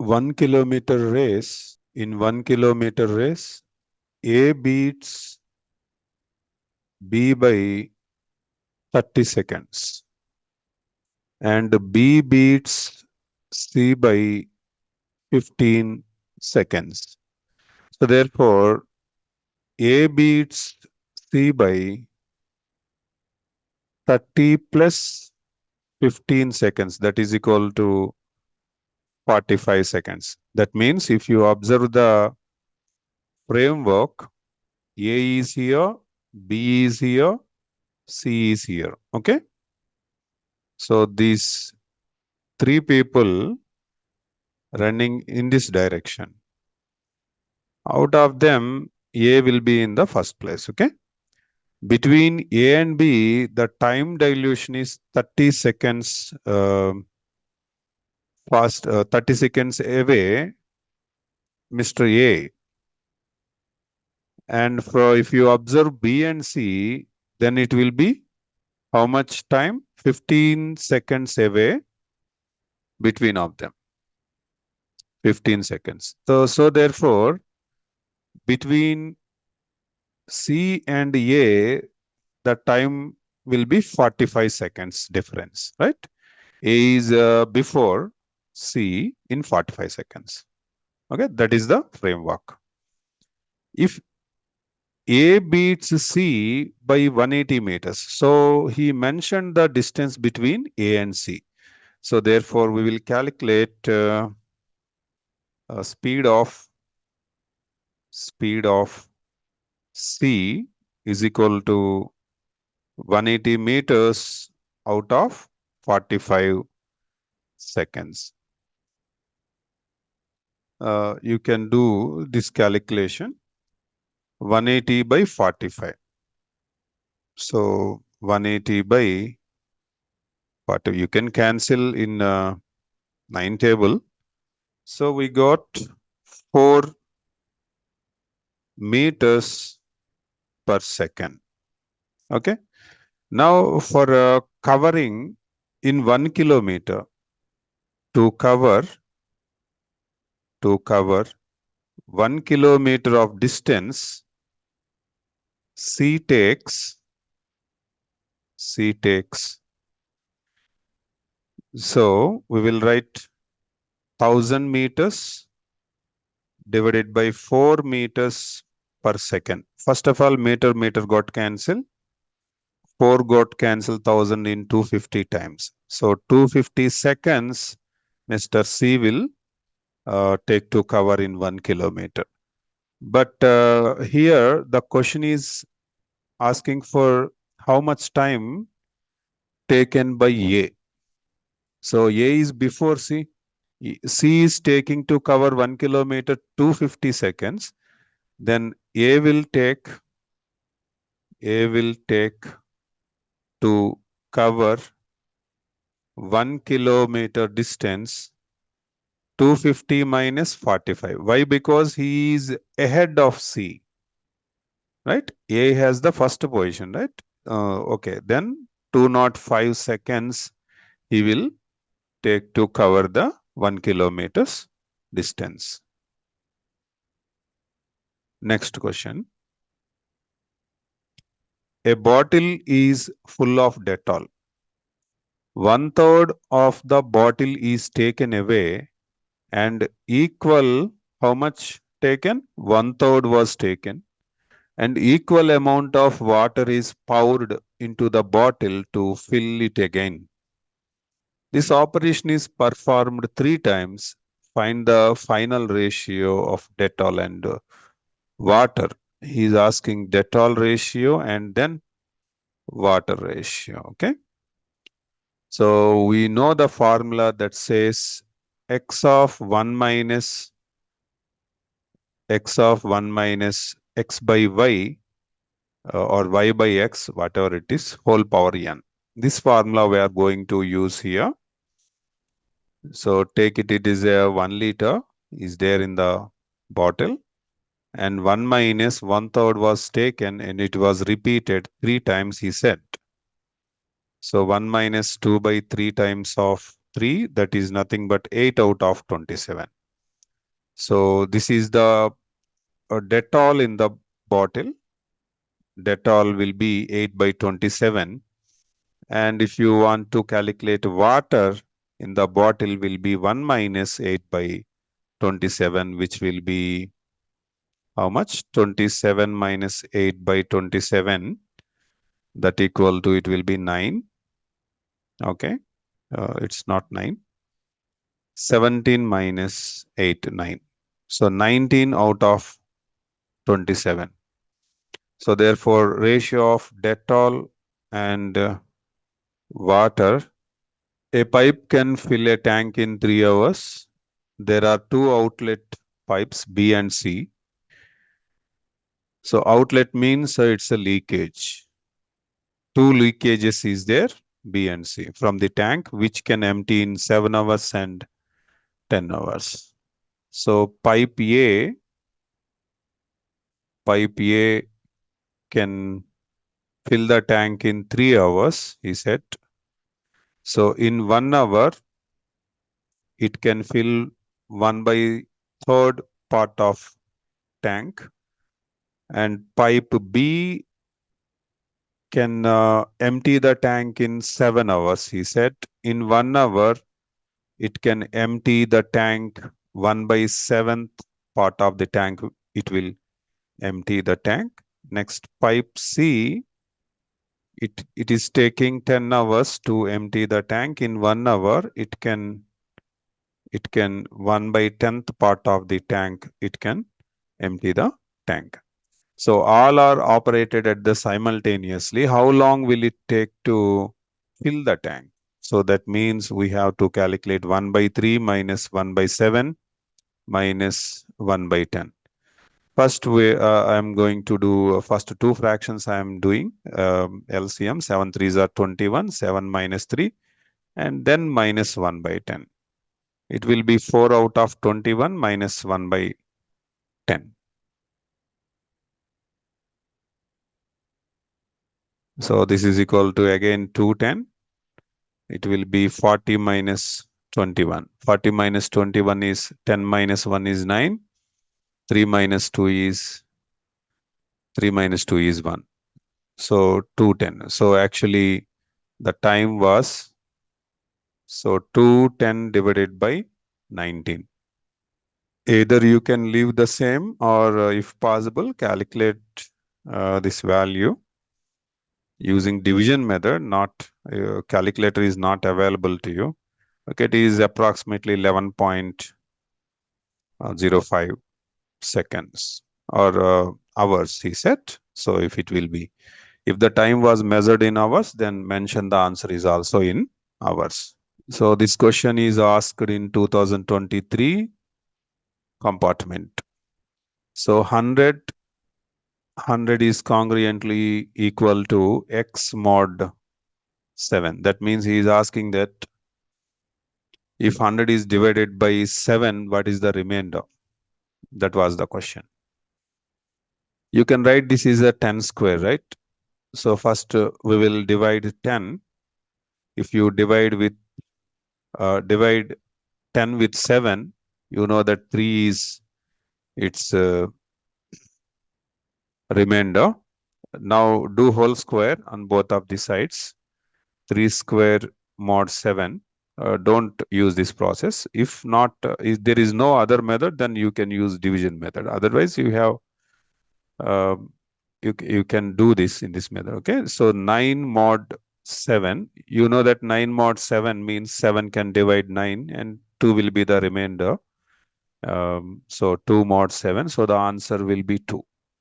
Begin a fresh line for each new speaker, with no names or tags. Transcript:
1 kilometer race, in 1 kilometer race, A beats B by 30 seconds and B beats C by 15 seconds. So therefore, A beats C by 30 plus 15 seconds. That is equal to 45 seconds. That means if you observe the framework, A is here, B is here, C is here. Okay. So these three people running in this direction. Out of them, A will be in the first place. Okay. Between A and B, the time dilution is 30 seconds fast, 30 seconds away, Mr. A. And for if you observe B and C, then it will be how much time? 15 seconds away between of them. 15 seconds. So therefore, between C and A, the time will be 45 seconds difference, right? A is before C in 45 seconds. Okay, that is the framework. If A beats C by 180 meters, so he mentioned the distance between A and C. So therefore, we will calculate speed of C is equal to 180 meters out of 45 seconds. You can do this calculation 180 by 45. So 180 by 40. You can cancel in 9 table. So we got 4 meters per second. Okay. Now for covering in 1 kilometer to cover 1 kilometer of distance, C takes, so we will write 1000 meters divided by 4 meters per second. First of all, meter got cancelled. 4 got cancelled 1000 in 250 times. So 250 seconds, Mr. C will take to cover in 1 kilometer. But here the question is asking for how much time taken by A. So A is before C. C is taking to cover 1 kilometer 250 seconds. Then A will take to cover 1 kilometer distance 250 minus 45. Why? Because he is ahead of C. Right? A has the first position, right? Okay. Then 205 seconds he will take to cover the 1 kilometers distance. Next question. A bottle is full of Dettol. 1/3 of the bottle is taken away and equal, how much taken? 1/3 was taken and equal amount of water is poured into the bottle to fill it again. This operation is performed 3 times. Find the final ratio of Dettol and water. He is asking Dettol ratio and then water ratio. Okay. So we know the formula that says x of 1 minus x by y or y by x, whatever it is, whole power n. This formula we are going to use here. So take it, it is a 1 liter is there in the bottle and 1 minus 1/3 was taken and it was repeated 3 times, he said. So 1 minus 2 by 3 times of 3, that is nothing but 8 out of 27. So this is the Dettol in the bottle. Dettol will be 8 by 27. And if you want to calculate water in the bottle will be 1 minus 8 by 27, which will be how much? 27 minus 8 by 27. That equal to, it will be 9. Okay. It's not 9. 17 minus 8, 9. So 19 out of 27. So therefore, ratio of Dettol and water. A pipe can fill a tank in 3 hours. There are two outlet pipes, B and C. So outlet means it's a leakage. Two leakages is there, B and C, from the tank, which can empty in 7 hours and 10 hours. So pipe A can fill the tank in 3 hours, he said. So in 1 hour, it can fill 1/3 part of tank. And pipe B can empty the tank in 7 hours, he said. In 1 hour, it can empty the tank 1/7 part of the tank. It will empty the tank. Next, pipe C, it is taking 10 hours to empty the tank. In 1 hour, it can 1/10th part of the tank, it can empty the tank. So all are operated at the simultaneously. How long will it take to fill the tank? So that means we have to calculate 1/3 minus 1/7 minus 1/10. First, I am going to do first two fractions. I am doing LCM. 7 3s are 21. 7 minus 3, and then minus 1/10. It will be 4 out of 21 minus 1/10. So this is equal to again 210. It will be 40 minus 21. 40 minus 21 is 10 minus 1 is 9. 3 minus 2 is 1. So 210. So actually the time was, so 210 divided by 19. Either you can leave the same, or if possible, calculate this value using division method. Not calculator is not available to you. Okay, it is approximately 11.05 seconds or hours, he said. So if it will be, if the time was measured in hours, then mention the answer is also in hours. So this question is asked in 2023 compartment. So 100 is congruently equal to x mod 7. That means he is asking that if 100 is divided by 7, what is the remainder? That was the question. You can write this is a 10 square, right? So first we will divide 10. If you divide 10 with 7, you know that 3 is its remainder. Now do whole square on both of the sides. 3 square mod 7. Don't use this process. If not, if there is no other method, then you can use division method. Otherwise, you have you can do this in this method. Okay, so 9 mod 7. You know that 9 mod 7 means 7 can divide 9, and 2 will be the remainder. So 2 mod 7. So the answer will be 2.